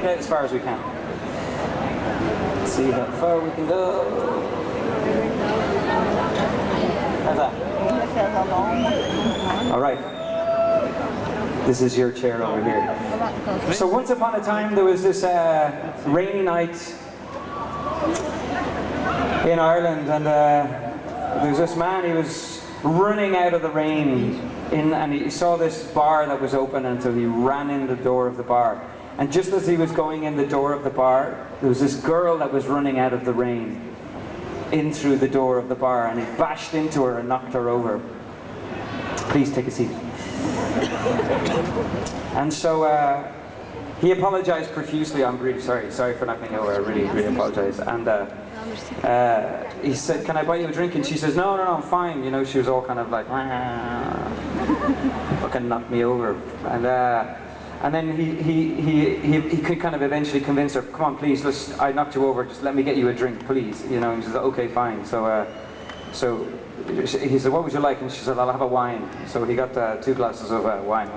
get as far as we can. Let's see how far we can go. How's that? All right. This is your chair over here. So once upon a time there was this rainy night in Ireland, and there was this man. He was running out of the rain and he saw this bar that was open, and so he ran in the door of the bar. And just as he was going in the door of the bar, there was this girl that was running out of the rain in through the door of the bar, and he bashed into her and knocked her over. Please take a seat. And so he apologized profusely. I'm really sorry for knocking you over. I really apologize. And he said, "Can I buy you a drink?" And she says, "No, I'm fine." You know, she was all kind of like, fucking knocked me over. And then he could kind of eventually convince her, "Come on, please, I knocked you over, just let me get you a drink, please." You know, and she said, "Okay, fine." So he said, "What would you like?" And she said, "I'll have a wine." So he got 2 glasses of wine.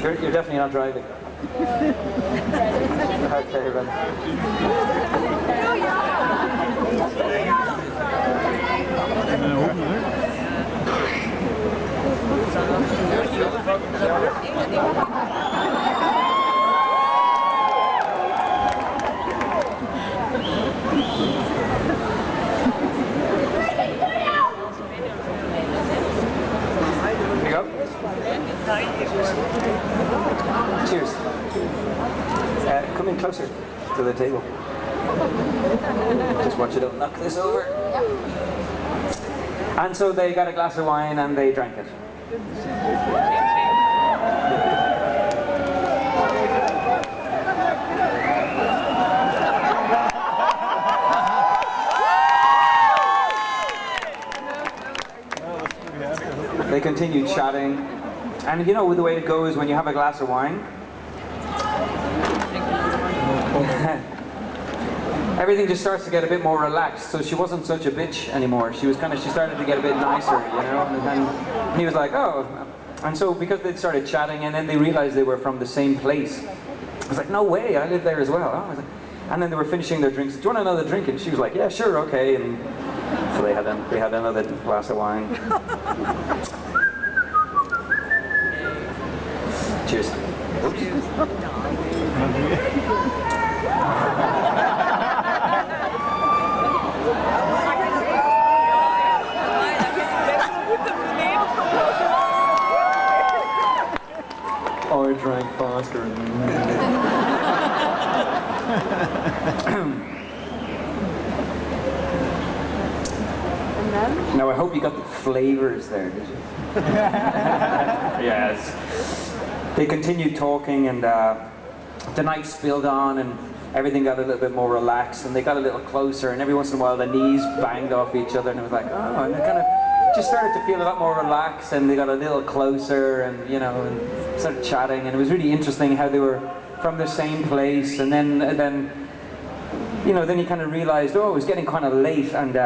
You're definitely not driving. Okay, then. Cheers. Come in closer to the table. Just watch you don't knock this over. And so they got a glass of wine and they drank it. They continued chatting. And you know the way it goes when you have a glass of wine? Everything just starts to get a bit more relaxed. So she wasn't such a bitch anymore. She started to get a bit nicer, you know? And he was like, "Oh." And so because they started chatting, and then they realized they were from the same place. I was like, "No way, I live there as well." Oh, I was like, and then they were finishing their drinks. "Do you want another drink?" And she was like, "Yeah, sure, okay." And so they had another glass of wine. Cheers. Oops. Oh, I drank faster. Now I hope you got the flavors there, did you? Yes. They continued talking, and the night spilled on, and everything got a little bit more relaxed, and they got a little closer, and every once in a while the knees banged off each other, and it was like, oh, and they kind of just started to feel a lot more relaxed, and they got a little closer, and you know, and started chatting, and it was really interesting how they were from the same place. And then you know, then he kind of realized, oh, it was getting kind of late, and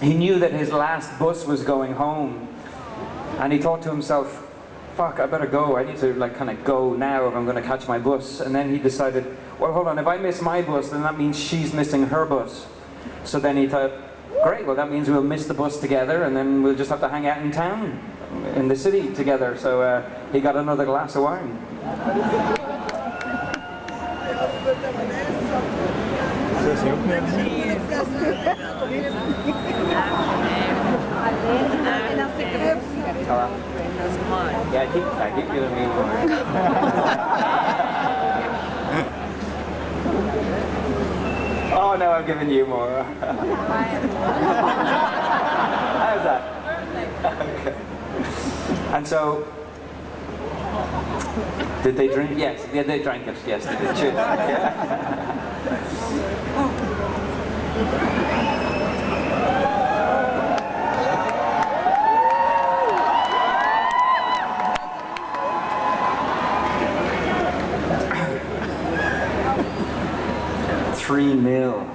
he knew that his last bus was going home, and he thought to himself, fuck, I better go. I need to like kind of go now if I'm going to catch my bus. And then he decided, well, hold on, if I miss my bus, then that means she's missing her bus. So then he thought, great, well that means we'll miss the bus together, and then we'll just have to hang out in town, in the city together. So he got another glass of wine. Yeah, I keep giving me more. Oh no, I'm giving you more. How's that? Okay. And so, did they drink? Yes, yeah, they drank it. Yes, they did. Cheers. Yeah. $3-0.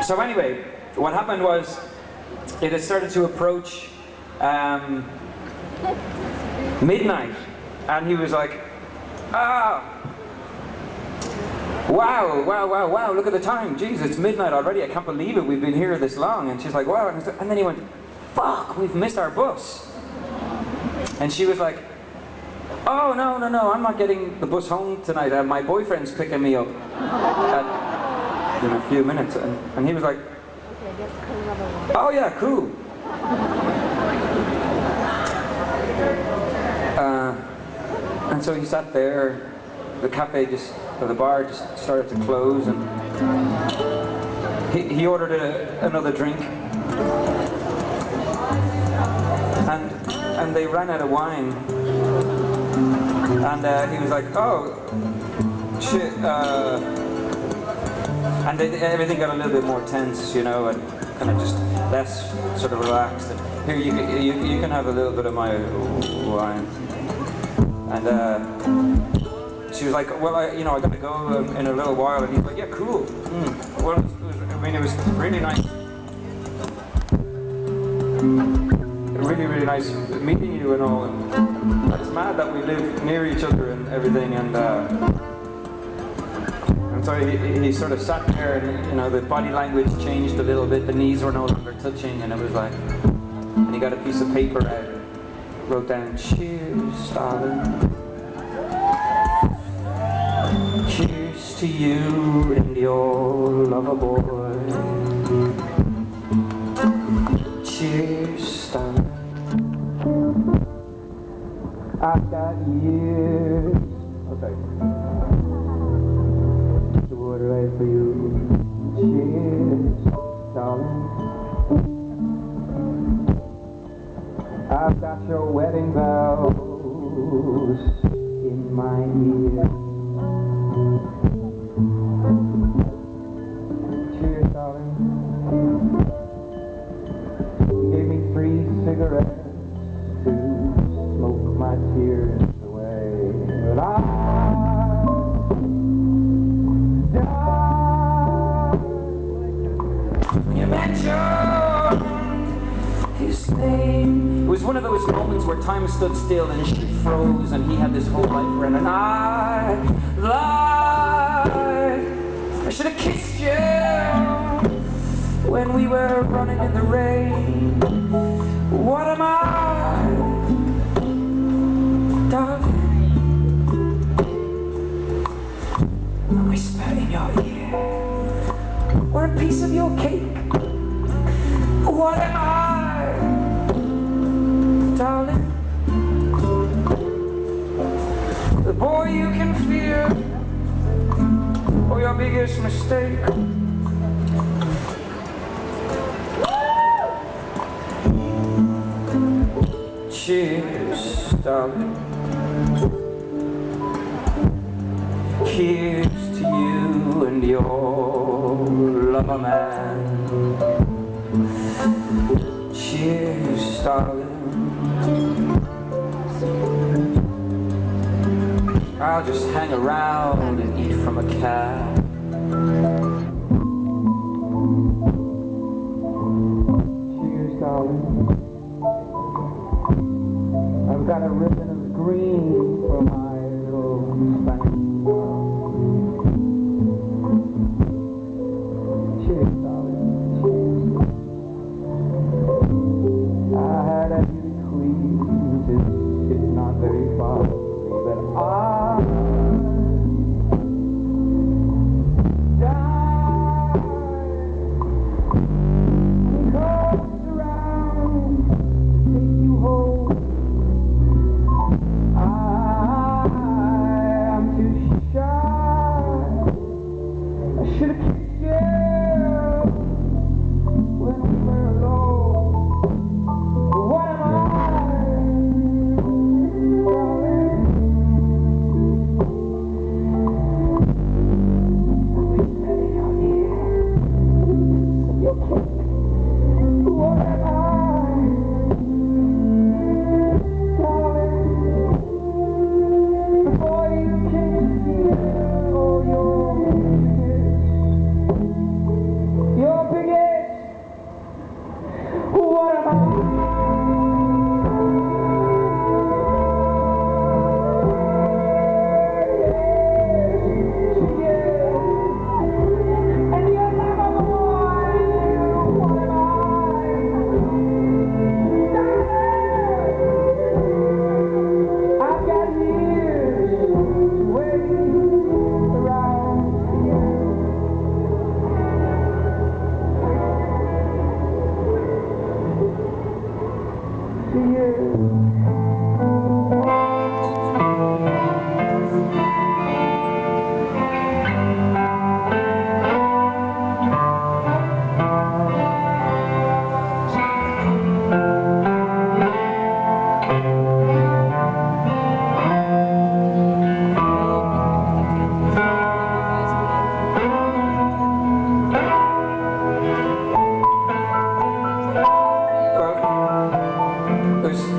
So anyway, what happened was it had started to approach Midnight. And he was like, ah, wow, look at the time. Jeez, it's midnight already. I can't believe it. We've been here this long. And she's like, wow. And then he went, fuck, we've missed our bus. And she was like, oh, no, I'm not getting the bus home tonight. My boyfriend's picking me up in a few minutes. And he was like, oh yeah, cool. And so he sat there, the cafe or the bar just started to close, and he ordered another drink. And they ran out of wine. And he was like, oh, shit. And everything got a little bit more tense, you know, and kind of just less sort of relaxed. And here, you can have a little bit of my wine. And she was like, well, I gotta go in a little while. And he's like, yeah, cool. Well, it was really nice. Really nice meeting you and all. And it's mad that we live near each other and everything. And so he sort of sat there, and you know, the body language changed a little bit. The knees were no longer touching, and it was like, and he got a piece of paper out and wrote down, cheers, darling. Cheers to you and your lover boy. Cheers, darling. I've got years. Okay. The water right for you. Cheers, darling. I've got your wedding bells in my ear. Cheers, darling. You gave me 3 cigarettes to smoke my tears away. But I died when you mentioned his name. It was one of those moments where time stood still and she froze, and he had this whole life for him, and I lied. I should have kissed you when we were running in the rain. What am I, darling? I whisper in your ear, or a piece of your cake. What am I, darling? The boy you can fear, or your biggest mistake. Cheers, darling. Cheers to you and your lover man. Cheers, darling. I'll just hang around and eat from a cab. Cheers, darling. I've got a ribbon of green for my little Spanish girl. Cheers, darling. Cheers. I had a beauty queen sitting not very far from me, but I died. He comes around to take you home. I'm too shy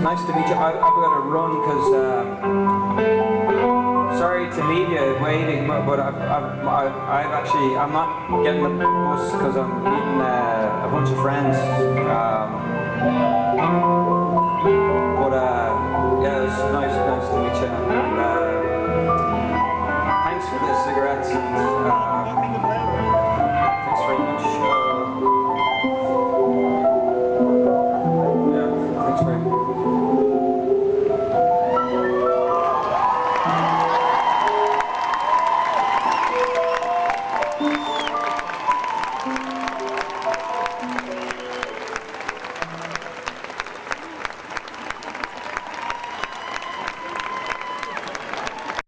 Nice to meet you. I've got to run because sorry to leave you waiting, but I've actually I'm not getting the bus because I'm meeting a bunch of friends. But yeah, it's nice to meet you. And thanks for the cigarettes. And thanks very much. Yeah, thanks very much. Thank you.